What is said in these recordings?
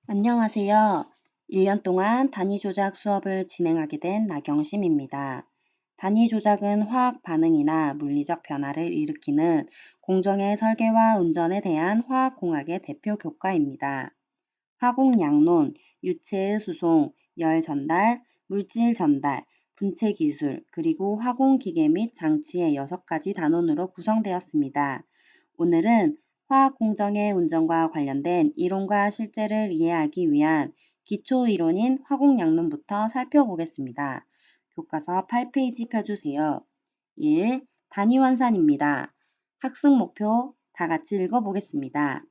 안녕하세요. 1년 동안 단위 조작 수업을 진행하게 된 나경심입니다. 단위 조작은 화학 반응이나 물리적 변화를 일으키는 공정의 설계와 운전에 대한 화학공학의 대표 교과입니다. 화공양론, 유체의 수송, 열 전달, 물질 전달, 분체 기술, 그리고 화공기계 및 장치의 6가지 단원으로 구성되었습니다. 오늘은 화학 공정의 운전과 관련된 이론과 실제를 이해하기 위한 기초 이론인 화공양론부터 살펴보겠습니다. 교과서 8페이지 펴주세요. 1. 단위환산입니다. 학습 목표 다 같이 읽어보겠습니다.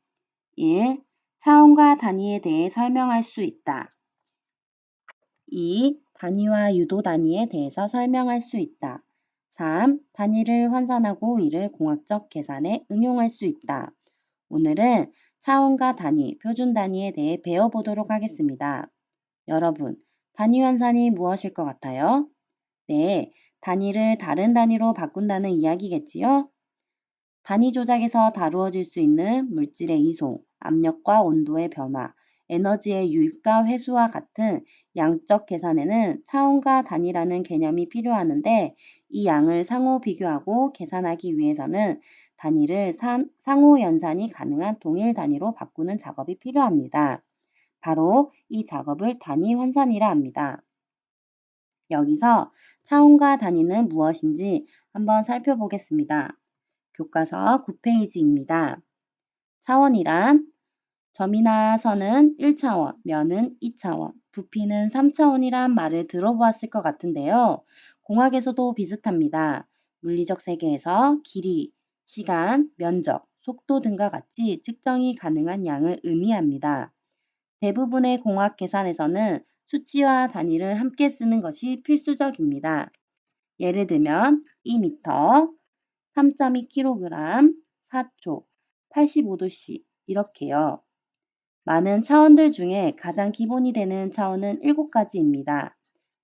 1. 차원과 단위에 대해 설명할 수 있다. 2. 단위와 유도 단위에 대해서 설명할 수 있다. 3. 단위를 환산하고 이를 공학적 계산에 응용할 수 있다. 오늘은 차원과 단위, 표준 단위에 대해 배워보도록 하겠습니다. 여러분, 단위 환산이 무엇일 것 같아요? 네, 단위를 다른 단위로 바꾼다는 이야기겠지요? 단위 조작에서 다루어질 수 있는 물질의 이송, 압력과 온도의 변화, 에너지의 유입과 회수와 같은 양적 계산에는 차원과 단위라는 개념이 필요하는데 이 양을 상호 비교하고 계산하기 위해서는 단위를 상호 연산이 가능한 동일 단위로 바꾸는 작업이 필요합니다. 바로 이 작업을 단위 환산이라 합니다. 여기서 차원과 단위는 무엇인지 한번 살펴보겠습니다. 교과서 9페이지입니다. 차원이란 점이나 선은 1차원, 면은 2차원, 부피는 3차원이란 말을 들어보았을 것 같은데요. 공학에서도 비슷합니다. 물리적 세계에서 길이, 시간, 면적, 속도 등과 같이 측정이 가능한 양을 의미합니다. 대부분의 공학 계산에서는 수치와 단위를 함께 쓰는 것이 필수적입니다. 예를 들면 2m, 3.2kg, 4초, 85도씨 이렇게요. 많은 차원들 중에 가장 기본이 되는 차원은 7가지입니다.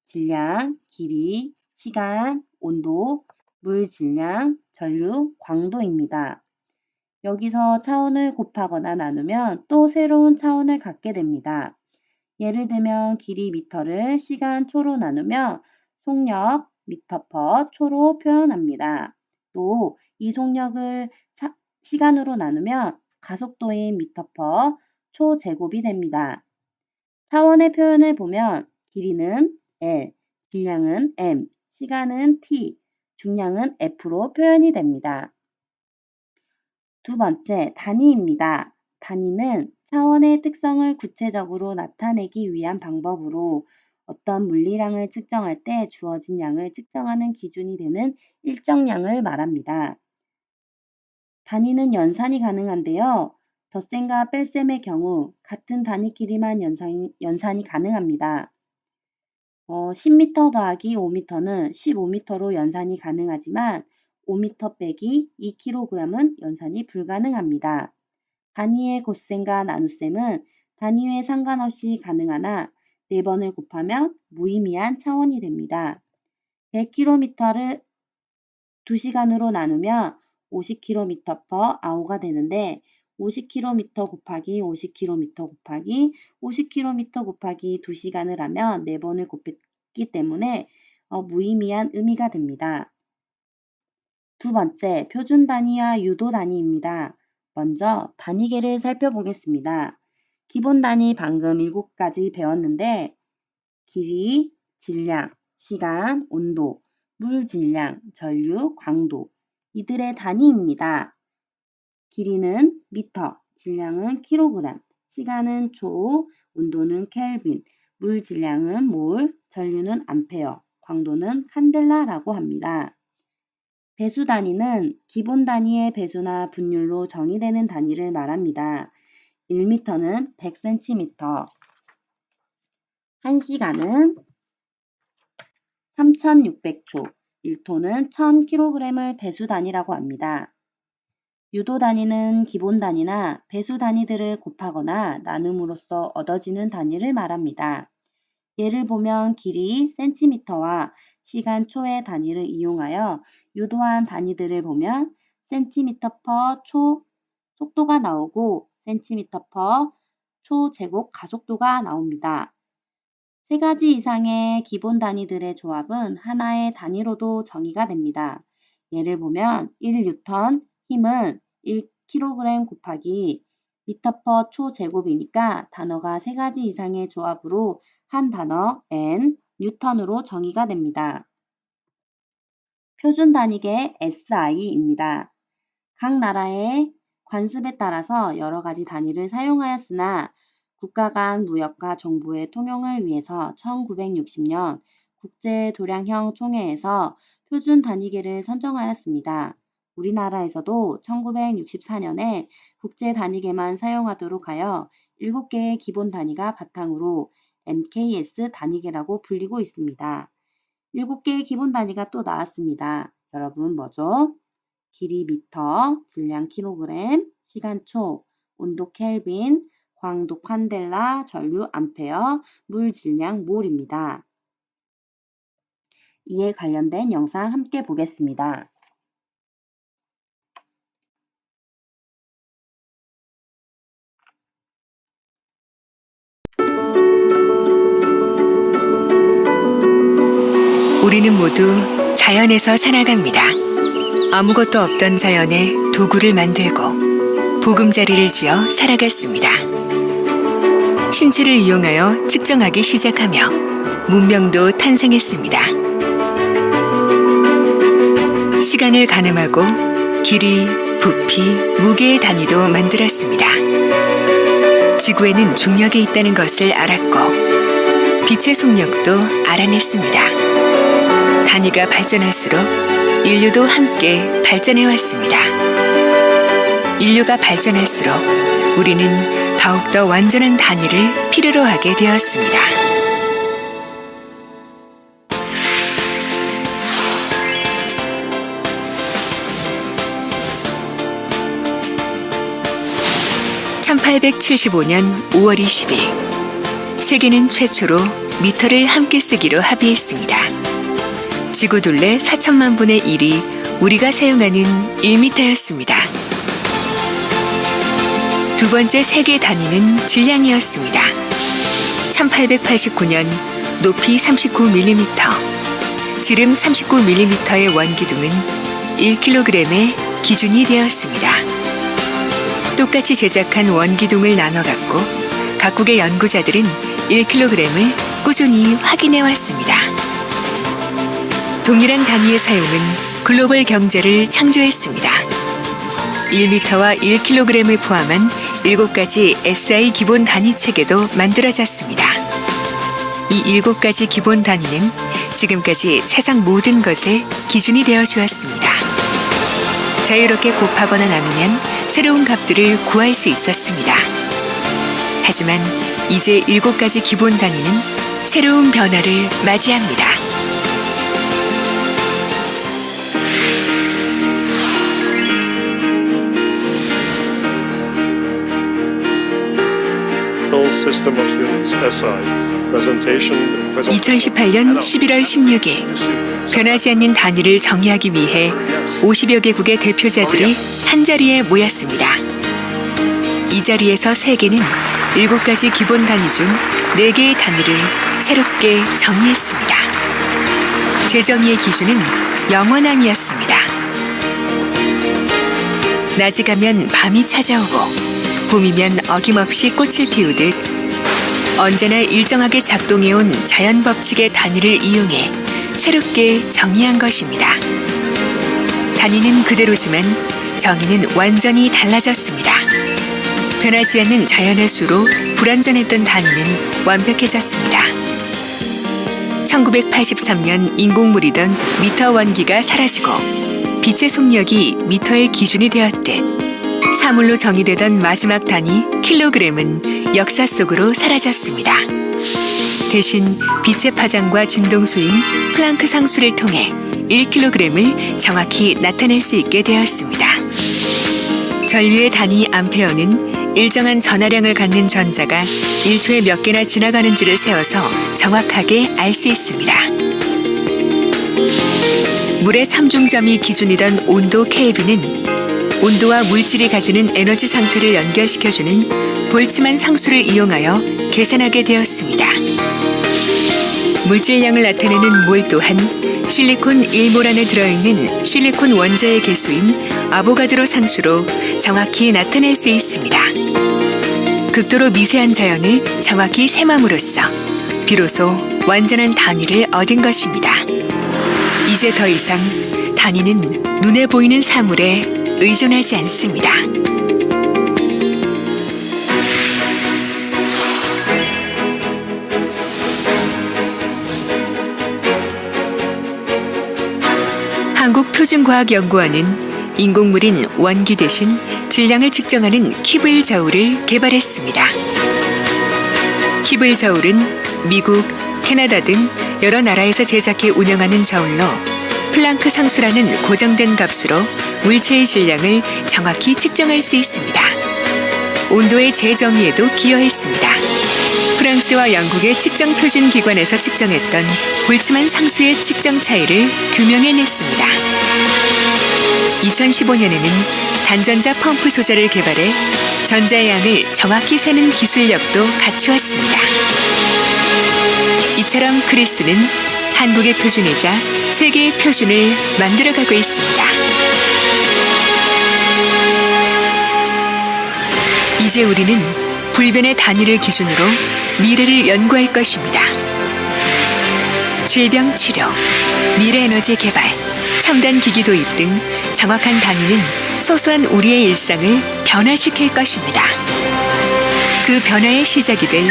질량, 길이, 시간, 온도, 물 질량, 전류, 광도입니다. 여기서 차원을 곱하거나 나누면 또 새로운 차원을 갖게 됩니다. 예를 들면 길이 미터를 시간 초로 나누면 속력 미터 퍼 초로 표현합니다. 또 이 속력을 시간으로 나누면 가속도인 미터 퍼 초 제곱이 됩니다. 차원의 표현을 보면 길이는 L, 질량은 M, 시간은 T, 중량은 F로 표현이 됩니다. 두 번째, 단위입니다. 단위는 차원의 특성을 구체적으로 나타내기 위한 방법으로 어떤 물리량을 측정할 때 주어진 양을 측정하는 기준이 되는 일정량을 말합니다. 단위는 연산이 가능한데요. 덧셈과 뺄셈의 경우 같은 단위 길이만 연산이 가능합니다. 10m 더하기 5m는 15m로 연산이 가능하지만 5m 빼기 2kg은 연산이 불가능합니다. 단위의 곱셈과 나눗셈은 단위에 상관없이 가능하나 4번을 곱하면 무의미한 차원이 됩니다. 100km를 2시간으로 나누면 50km per hour가 되는데 50km 곱하기 50km 곱하기 50km 곱하기 2시간을 하면 4번을 곱했기 때문에 무의미한 의미가 됩니다. 두 번째, 표준 단위와 유도 단위입니다. 먼저 단위계를 살펴보겠습니다. 기본 단위 방금 7가지 배웠는데 길이, 질량, 시간, 온도, 물 질량, 전류, 광도 이들의 단위입니다. 길이는 미터, 질량은 킬로그램, 시간은 초, 온도는 켈빈, 물 질량은 몰, 전류는 암페어, 광도는 칸델라라고 합니다. 배수 단위는 기본 단위의 배수나 분율로 정의되는 단위를 말합니다. 1m는 100cm, 1시간은 3600초, 1톤은 1000kg을 배수 단위라고 합니다. 유도 단위는 기본 단위나 배수 단위들을 곱하거나 나눔으로써 얻어지는 단위를 말합니다. 예를 보면 길이 cm와 시간 초의 단위를 이용하여 유도한 단위들을 보면 cm per 초 속도가 나오고 cm per 초제곱 가속도가 나옵니다. 세 가지 이상의 기본 단위들의 조합은 하나의 단위로도 정의가 됩니다. 예를 보면 1뉴턴 힘은 1kg 곱하기 미터/퍼 초제곱이니까 단어가 세 가지 이상의 조합으로 한 단어 N, 뉴턴으로 정의가 됩니다. 표준 단위계 SI입니다. 각 나라의 관습에 따라서 여러 가지 단위를 사용하였으나 국가 간 무역과 정보의 통용을 위해서 1960년 국제도량형 총회에서 표준 단위계를 선정하였습니다. 우리나라에서도 1964년에 국제 단위계만 사용하도록 하여 7개의 기본 단위가 바탕으로 MKS 단위계라고 불리고 있습니다. 7개의 기본 단위가 또 나왔습니다. 여러분 뭐죠? 길이 미터, 질량 킬로그램, 시간 초, 온도 켈빈, 광도 칸델라, 전류 암페어, 물 질량 몰입니다. 이에 관련된 영상 함께 보겠습니다. 우리는 모두 자연에서 살아갑니다. 아무것도 없던 자연에 도구를 만들고 보금자리를 지어 살아갔습니다. 신체를 이용하여 측정하기 시작하며 문명도 탄생했습니다. 시간을 가늠하고 길이, 부피, 무게의 단위도 만들었습니다. 지구에는 중력이 있다는 것을 알았고 빛의 속력도 알아냈습니다. 단위가 발전할수록 인류도 함께 발전해왔습니다. 인류가 발전할수록 우리는 더욱더 완전한 단위를 필요로 하게 되었습니다. (1875년 5월 20일) 세계는 최초로 미터를 함께 쓰기로 합의했습니다. 지구 둘레 4천만 분의 1이 우리가 사용하는 1미터였습니다. 두 번째 세계 단위는 질량이었습니다. 1889년 높이 39mm, 지름 39mm의 원기둥은 1kg의 기준이 되었습니다. 똑같이 제작한 원기둥을 나눠 갖고 각국의 연구자들은 1kg을 꾸준히 확인해 왔습니다. 동일한 단위의 사용은 글로벌 경제를 창조했습니다. 1m와 1kg을 포함한 7가지 SI 기본 단위 체계도 만들어졌습니다. 이 7가지 기본 단위는 지금까지 세상 모든 것의 기준이 되어 주었습니다. 자유롭게 곱하거나 나누면 새로운 값들을 구할 수 있었습니다. 하지만 이제 7가지 기본 단위는 새로운 변화를 맞이합니다. System of units SI. Presentation 2018년 11월 16일 변하지 않는 단위를 정의하기 위해 50여 개국의 대표자들이 한자리에 모였습니다. 이 자리에서 세계는 7가지 기본 단위 중 4개의 단위를 새롭게 정의했습니다. 재정의의 기준은 영원함이었습니다. 낮이 가면 밤이 찾아오고 봄이면 어김없이 꽃을 피우듯 언제나 일정하게 작동해온 자연 법칙의 단위를 이용해 새롭게 정의한 것입니다. 단위는 그대로지만 정의는 완전히 달라졌습니다. 변하지 않는 자연의 수로 불완전했던 단위는 완벽해졌습니다. 1983년 인공물이던 미터 원기가 사라지고 빛의 속력이 미터의 기준이 되었듯 사물로 정의되던 마지막 단위 킬로그램은 역사 속으로 사라졌습니다. 대신 빛의 파장과 진동수인 플랑크 상수를 통해 1kg을 정확히 나타낼 수 있게 되었습니다. 전류의 단위 암페어는 일정한 전하량을 갖는 전자가 1초에 몇 개나 지나가는지를 세어서 정확하게 알 수 있습니다. 물의 3중점이 기준이던 온도 켈빈은 온도와 물질이 가지는 에너지 상태를 연결시켜주는 볼츠만 상수를 이용하여 계산하게 되었습니다. 물질량을 나타내는 몰 또한 실리콘 1몰 안에 들어있는 실리콘 원자의 개수인 아보가드로 상수로 정확히 나타낼 수 있습니다. 극도로 미세한 자연을 정확히 셈함으로써 비로소 완전한 단위를 얻은 것입니다. 이제 더 이상 단위는 눈에 보이는 사물에 의존하지 않습니다. 한국표준과학연구원은 인공물인 원기 대신 질량을 측정하는 키블 저울을 개발했습니다. 키블 저울은 미국, 캐나다 등 여러 나라에서 제작해 운영하는 저울로 플랑크 상수라는 고정된 값으로 물체의 질량을 정확히 측정할 수 있습니다. 온도의 재정의에도 기여했습니다. 프랑스와 영국의 측정 표준 기관에서 측정했던 볼츠만 상수의 측정 차이를 규명해냈습니다. 2015년에는 단전자 펌프 소자를 개발해 전자의 양을 정확히 세는 기술력도 갖추었습니다. 이처럼 크리스는 한국의 표준이자 세계의 표준을 만들어가고 있습니다. 이제 우리는 불변의 단위를 기준으로 미래를 연구할 것입니다. 질병 치료, 미래 에너지 개발, 첨단 기기 도입 등 정확한 단위는 소소한 우리의 일상을 변화시킬 것입니다. 그 변화의 시작이 될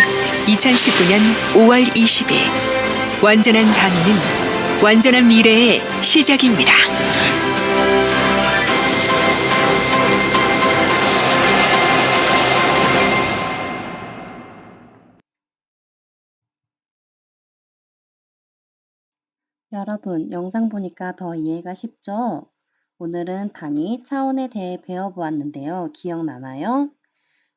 2019년 5월 20일, 완전한 단위는 완전한 미래의 시작입니다. 여러분, 영상 보니까 더 이해가 쉽죠? 오늘은 단위, 차원에 대해 배워보았는데요. 기억나나요?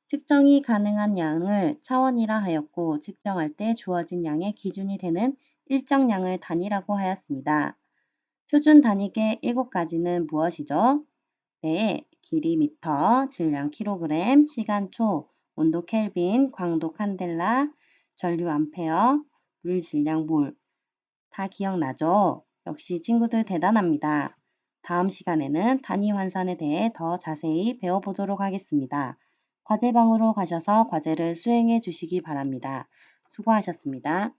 측정이 가능한 양을 차원이라 하였고, 측정할 때 주어진 양의 기준이 되는 일정 양을 단위라고 하였습니다. 표준 단위계 7가지는 무엇이죠? 네, 길이 미터, 질량 킬로그램, 시간 초, 온도 켈빈, 광도 칸델라, 전류 암페어, 물 질량 몰. 다 기억나죠? 역시 친구들 대단합니다. 다음 시간에는 단위 환산에 대해 더 자세히 배워보도록 하겠습니다. 과제방으로 가셔서 과제를 수행해 주시기 바랍니다. 수고하셨습니다.